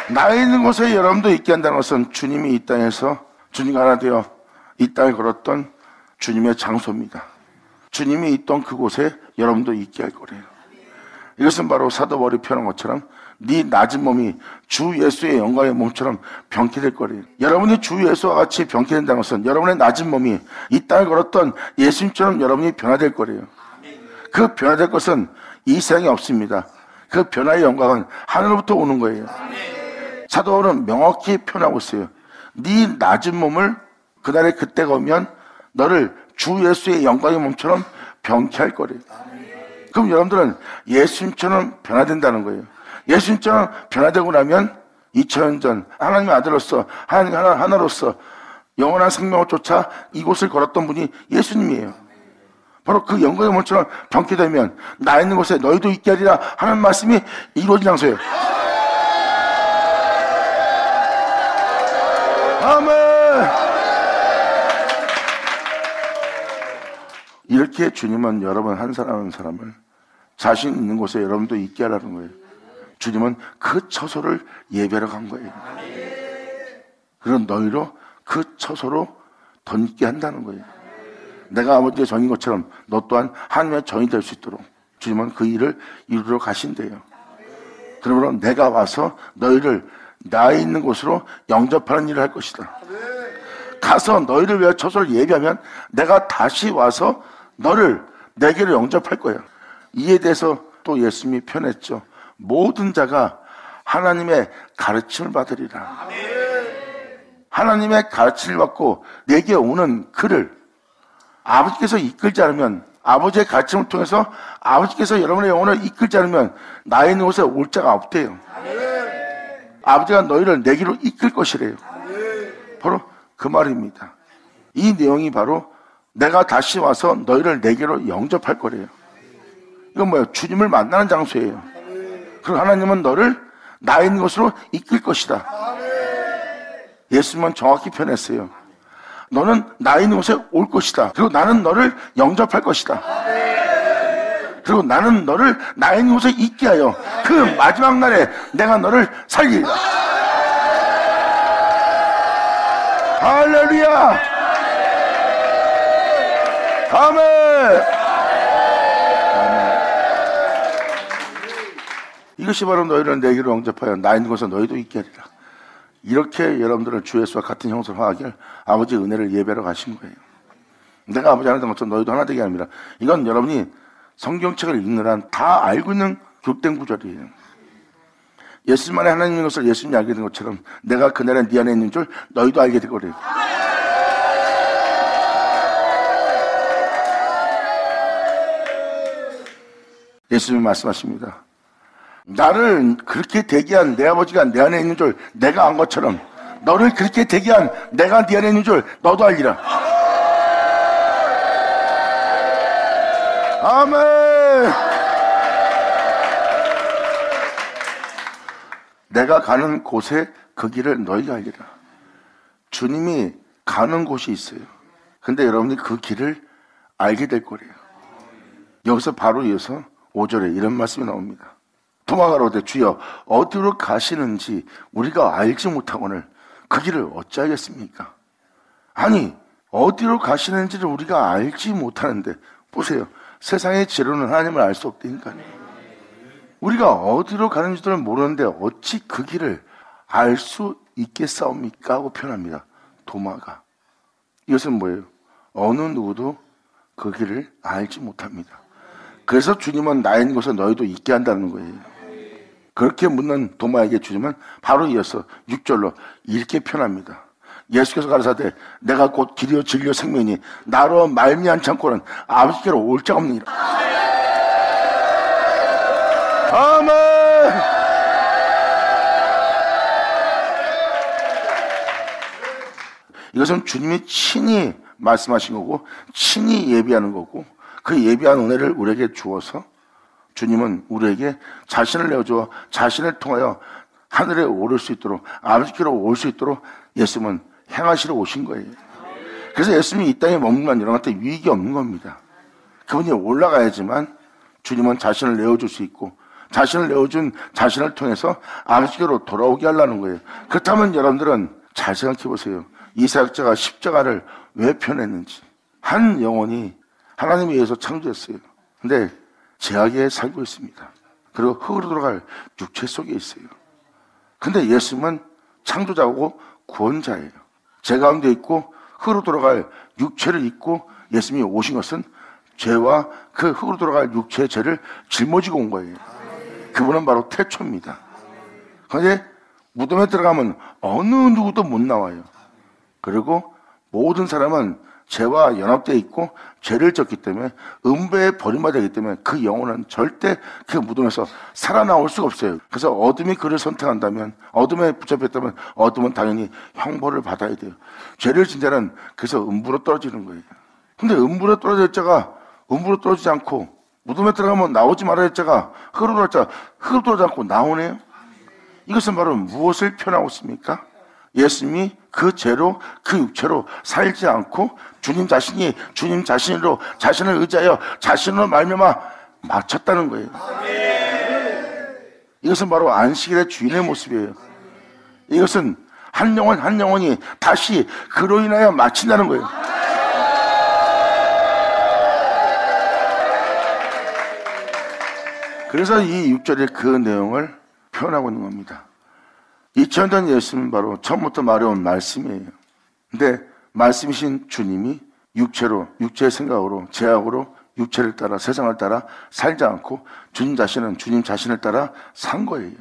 나 있는 곳에 여러분도 있게 한다는 것은 주님이 이 땅에서 주님과 하나 되어 이 땅을 걸었던 주님의 장소입니다. 주님이 있던 그곳에 여러분도 있게 할 거래요. 이것은 바로 사도 바울이 표현한 것처럼 네 낮은 몸이 주 예수의 영광의 몸처럼 병케 될 거래요. 여러분이 주 예수와 같이 병케 된다는 것은 여러분의 낮은 몸이 이 땅을 걸었던 예수님처럼 여러분이 변화될 거래요. 그 변화될 것은 이 세상에 없습니다. 그 변화의 영광은 하늘로부터 오는 거예요. 사도 바울은 명확히 표현하고 있어요. 네 낮은 몸을 그날에 그때가 오면 너를 주 예수의 영광의 몸처럼 병케 할 거래요. 그럼 여러분들은 예수님처럼 변화된다는 거예요. 예수님처럼 변화되고 나면 2000년 전 하나님의 아들로서 하나님 하나로서 영원한 생명을 쫓아 이곳을 걸었던 분이 예수님이에요. 바로 그 영광의 몸처럼 병케 되면 나 있는 곳에 너희도 있게 하리라 하는 말씀이 이루어진 장소예요. 아멘. 이렇게 주님은 여러분 한 사람 한 사람을 자신 있는 곳에 여러분도 있게 하라는 거예요. 주님은 그 처소를 예배하러 간 거예요. 그런 너희로 그 처소로 던지게 한다는 거예요. 내가 아버지의 전인 것처럼 너 또한 하나님의 전이 될 수 있도록 주님은 그 일을 이루러 가신대요. 그러므로 내가 와서 너희를 나 있는 곳으로 영접하는 일을 할 것이다. 가서 너희를 위해 처소를 예배하면 내가 다시 와서 너를 내게로 영접할 거야. 이에 대해서 또 예수님이 표현했죠. 모든 자가 하나님의 가르침을 받으리라. 하나님의 가르침을 받고 내게 오는 그를 아버지께서 이끌지 않으면, 아버지의 가르침을 통해서 아버지께서 여러분의 영혼을 이끌지 않으면 나 있는 곳에 올 자가 없대요. 아버지가 너희를 내게로 이끌 것이래요. 바로 그 말입니다. 이 내용이 바로 내가 다시 와서 너희를 내게로 영접할 거래요. 이건 뭐예요? 주님을 만나는 장소예요. 그리고 하나님은 너를 나 있는 곳으로 이끌 것이다. 예수님은 정확히 표현했어요. 너는 나 있는 곳에 올 것이다. 그리고 나는 너를 영접할 것이다. 그리고 나는 너를 나 있는 곳에 있게 하여 그 마지막 날에 내가 너를 살리리라. 할렐루야. 아멘. 이것이 바로 너희를 내게로 영접하여 나 있는 곳에 너희도 있게 하리라. 이렇게 여러분들은 주 예수와 같은 형상을 하길 아버지의 은혜를 예배하러 가신 거예요. 내가 아버지 하나 된 것처럼 너희도 하나 되게 합니다. 이건 여러분이 성경책을 읽는 한 다 알고 있는 교육된 구절이에요. 예수님만의 하나님인 것을 예수님이 알게 된 것처럼 내가 그날에 네 안에 있는 줄 너희도 알게 될 거래요. 예수님이 말씀하십니다. 나를 그렇게 되게 한 내 아버지가 내 안에 있는 줄 내가 안 것처럼 너를 그렇게 되게 한 내가 네 안에 있는 줄 너도 알리라. 아멘. 내가 가는 곳에 그 길을 너희가 알리라. 주님이 가는 곳이 있어요. 근데 여러분이 그 길을 알게 될 거래요. 여기서 바로 이어서 5절에 이런 말씀이 나옵니다. 도망가로되 주여 어디로 가시는지 우리가 알지 못하거늘 그 길을 어찌하겠습니까? 아니 어디로 가시는지를 우리가 알지 못하는데 보세요. 세상의 지혜로는 하나님을 알 수 없다니까요. 우리가 어디로 가는지도 모르는데 어찌 그 길을 알 수 있겠사옵니까? 하고 표현합니다. 도마가. 이것은 뭐예요? 어느 누구도 그 길을 알지 못합니다. 그래서 주님은 나 있는 곳에 너희도 있게 한다는 거예요. 그렇게 묻는 도마에게 주님은 바로 이어서 6절로 이렇게 표현합니다. 예수께서 가라사대 내가 곧 길이요 진리요 생명이니 나로 말미암지 않고는 아버지께로 올 자가 없느니라. 아멘. 이것은 주님이 친히 말씀하신 거고 친히 예비하는 거고 그 예비한 은혜를 우리에게 주어서 주님은 우리에게 자신을 내어주어 자신을 통하여 하늘에 오를 수 있도록 아버지께로 올 수 있도록 예수님은 행하시러 오신 거예요. 그래서 예수님이 이 땅에 머물면 여러분한테 위익이 없는 겁니다. 그분이 올라가야지만 주님은 자신을 내어줄 수 있고 자신을 내어준 자신을 통해서 아버지께로 돌아오게 하려는 거예요. 그렇다면 여러분들은 잘 생각해 보세요. 이 사역자가 십자가를 왜 펴냈는지. 한 영혼이 하나님에 의해서 창조했어요. 근데 죄악에 살고 있습니다. 그리고 흙으로 돌아갈 육체 속에 있어요. 근데 예수님은 창조자고 구원자예요. 죄 가운데 있고 흙으로 돌아갈 육체를 입고 예수님이 오신 것은 죄와 그 흙으로 돌아갈 육체의 죄를 짊어지고 온 거예요. 그분은 바로 태초입니다. 그런데 무덤에 들어가면 어느 누구도 못 나와요. 그리고 모든 사람은 죄와 연합되어 있고 죄를 졌기 때문에 음배에 버림받아야 되기 때문에 그 영혼은 절대 그 무덤에서 살아나올 수가 없어요. 그래서 어둠이 그를 선택한다면, 어둠에 붙잡혔다면 어둠은 당연히 형벌을 받아야 돼요. 죄를 진 자는 그래서 음부로 떨어지는 거예요. 근데 음부로 떨어질 자가 음부로 떨어지지 않고 무덤에 들어가면 나오지 말아야 할 자가 흙으로 들어갈 자가 흙으로 들어가지 않고 나오네요. 이것은 바로 무엇을 표현하고 있습니까? 예수님이 그 죄로 그 육체로 살지 않고 주님 자신이 주님 자신으로 자신을 의지하여 자신으로 말미암아 마쳤다는 거예요. 이것은 바로 안식일의 주인의 모습이에요. 이것은 한 영혼 한 영혼이 다시 그로 인하여 마친다는 거예요. 그래서 이 6절의 그 내용을 표현하고 있는 겁니다. 2000년 전 예수님은 바로 처음부터 말해온 말씀이에요. 근데 말씀이신 주님이 육체로, 육체의 생각으로, 죄악으로 육체를 따라 세상을 따라 살지 않고 주님 자신은 주님 자신을 따라 산 거예요.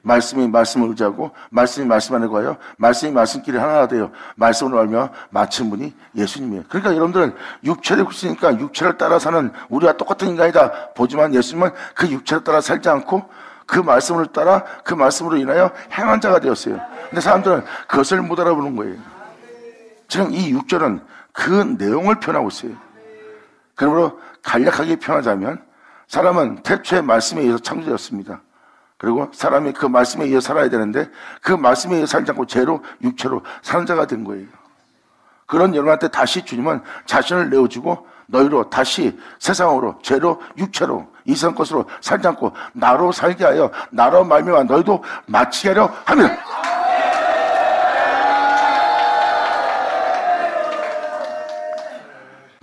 말씀이 말씀을 의지하고 말씀이 말씀 안에 거하여 말씀이 말씀끼리 하나가 되어 말씀으로 알며 마친 분이 예수님이에요. 그러니까 여러분들은 육체를 굳으니까 육체를 따라 사는 우리와 똑같은 인간이다 보지만 예수님은 그 육체를 따라 살지 않고 그 말씀을 따라 그 말씀으로 인하여 행한 자가 되었어요. 근데 사람들은 그것을 못 알아보는 거예요. 지금 이 6절은 그 내용을 표현하고 있어요. 그러므로 간략하게 표현하자면 사람은 태초의 말씀에 의해서 창조되었습니다. 그리고 사람이 그 말씀에 의해 살아야 되는데 그 말씀에 의해 살지 않고 죄로 육체로 사는 자가 된 거예요. 그런 여러분한테 다시 주님은 자신을 내어주고 너희로 다시 세상으로 죄로 육체로 이성 것으로 살지 않고 나로 살게 하여 나로 말미암아 너희도 마치게 하려 합니다.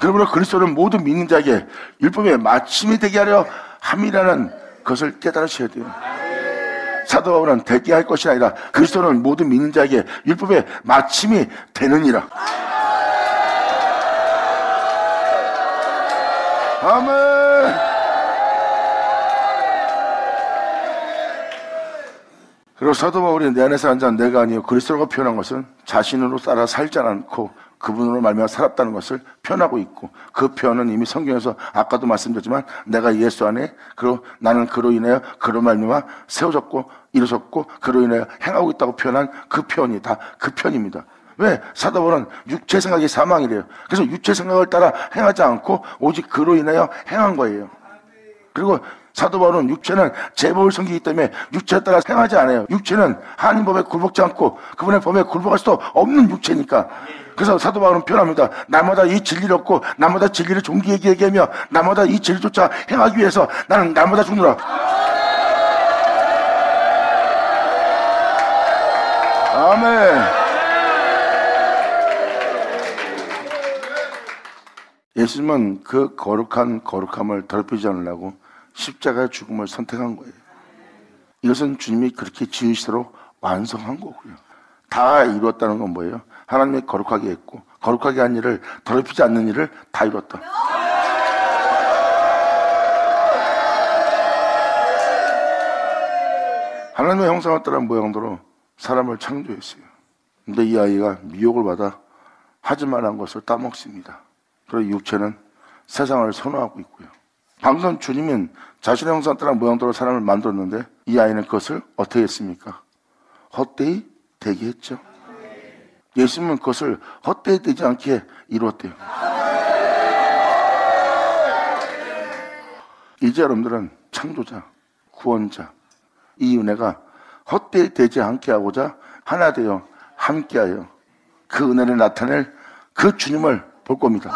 그러므로 그리스도는 모든 믿는 자에게 율법의 마침이 되게 하려 함이라는 것을 깨달으셔야 돼요. 사도 바울은 되게 할 것이 아니라 그리스도는 모든 믿는 자에게 율법의 마침이 되느니라. 아멘. 그리고 사도 바울이 내 안에 사는 자는 내가 아니요 그리스도가 표현한 것은 자신으로 따라 살지 않고 그분으로 말미암아 살았다는 것을 표현하고 있고 그 표현은 이미 성경에서 아까도 말씀드렸지만 내가 예수 안에 그리고 나는 그로 인하여 그로 말미암아 세워졌고 이루어졌고 그로 인하여 행하고 있다고 표현한 그 표현이 다 그 표현입니다. 왜? 사도 바울은 육체 생각이 사망이래요. 그래서 육체 생각을 따라 행하지 않고 오직 그로 인하여 행한 거예요. 그리고 사도 바울은 육체는 제법을 섬기기 때문에 육체에 따라 행하지 않아요. 육체는 하나님 법에 굴복지 않고 그분의 법에 굴복할 수도 없는 육체니까. 그래서 사도 바울은 표현합니다. 날마다 이 진리를 얻고 날마다 진리를 존귀하게 얘기하며 날마다 이 진리조차 행하기 위해서 나는 날마다 죽노라. 아멘. 예수님은 그 거룩한 거룩함을 더럽히지 않으려고 십자가의 죽음을 선택한 거예요. 이것은 주님이 그렇게 지으시도록 완성한 거고요. 다 이루었다는 건 뭐예요? 하나님이 거룩하게 했고 거룩하게 한 일을 더럽히지 않는 일을 다 이뤘다. 하나님의 형상을 따른 모양대로 사람을 창조했어요. 근데 이 아이가 미혹을 받아 하지 말한 것을 따먹습니다. 그리고 육체는 세상을 선호하고 있고요. 방금 주님은 자신의 형상을 따른 모양대로 사람을 만들었는데 이 아이는 그것을 어떻게 했습니까? 헛되이 되게 했죠. 예수님은 그것을 헛되이 되지 않게 이루었대요. 이제 여러분들은 창조자, 구원자, 이 은혜가 헛되이 되지 않게 하고자 하나 되어 함께하여 그 은혜를 나타낼 그 주님을 볼 겁니다.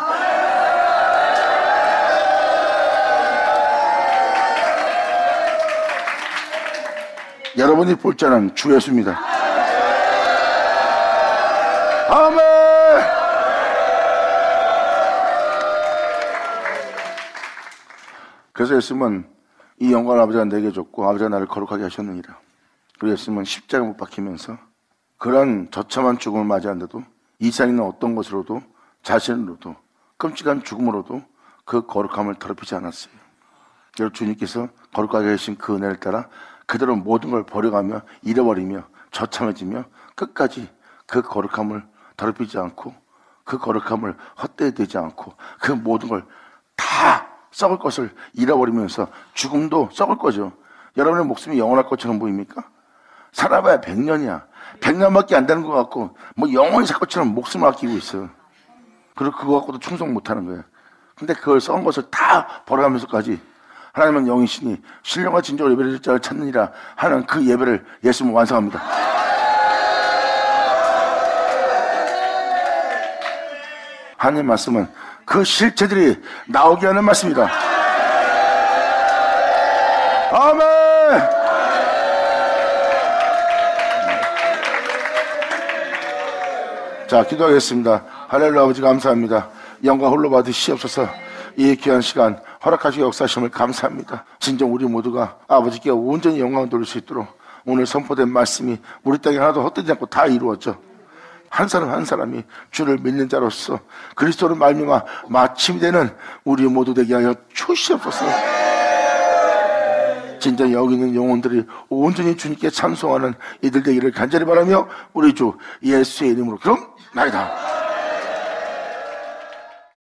여러분이 볼 자는 주 예수입니다. 아멘! 그래서 예수님은 이 영광을 아버지가 내게 줬고 아버지가 나를 거룩하게 하셨느니라. 그리고 예수님은 십자가에 못 박히면서 그런 처참한 죽음을 맞이하는데도 이 세상에 있는 어떤 것으로도 자신으로도 끔찍한 죽음으로도 그 거룩함을 더럽히지 않았어요. 그래서 주님께서 거룩하게 하신 그 은혜를 따라 그대로 모든 걸 버려가며 잃어버리며 처참해지며 끝까지 그 거룩함을 더럽히지 않고 그 거룩함을 헛되이 되지 않고 그 모든 걸 다 썩을 것을 잃어버리면서 죽음도 썩을 거죠. 여러분의 목숨이 영원할 것처럼 보입니까? 살아봐야 100년이야. 100년밖에 안 되는 것 같고 뭐 영원히 살 것처럼 목숨을 아끼고 있어. 그리고 그거 갖고도 충성 못하는 거예요. 근데 그걸 썩은 것을 다 버려가면서까지 하나님은 영이시니 신령과 진정으로 예배를 자를 찾느니라 하는 그 예배를 예수님은 완성합니다. 하나님의 말씀은 그 실체들이 나오게 하는 말씀이다. 아멘! 자, 기도하겠습니다. 할렐루야. 아버지 감사합니다. 영광 홀로 받으시옵소서. 이 귀한 시간 허락하시고 역사하심을 감사합니다. 진정 우리 모두가 아버지께 온전히 영광을 돌릴 수 있도록 오늘 선포된 말씀이 우리 땅에 하나도 헛되지 않고 다 이루어져 한 사람 한 사람이 주를 믿는 자로서 그리스도를 말미암아 마침이 되는 우리 모두 되게 하여 주시옵소서. 진짜 여기 있는 영혼들이 온전히 주님께 찬송하는 이들 되기를 간절히 바라며 우리 주 예수의 이름으로 그럼 나이다.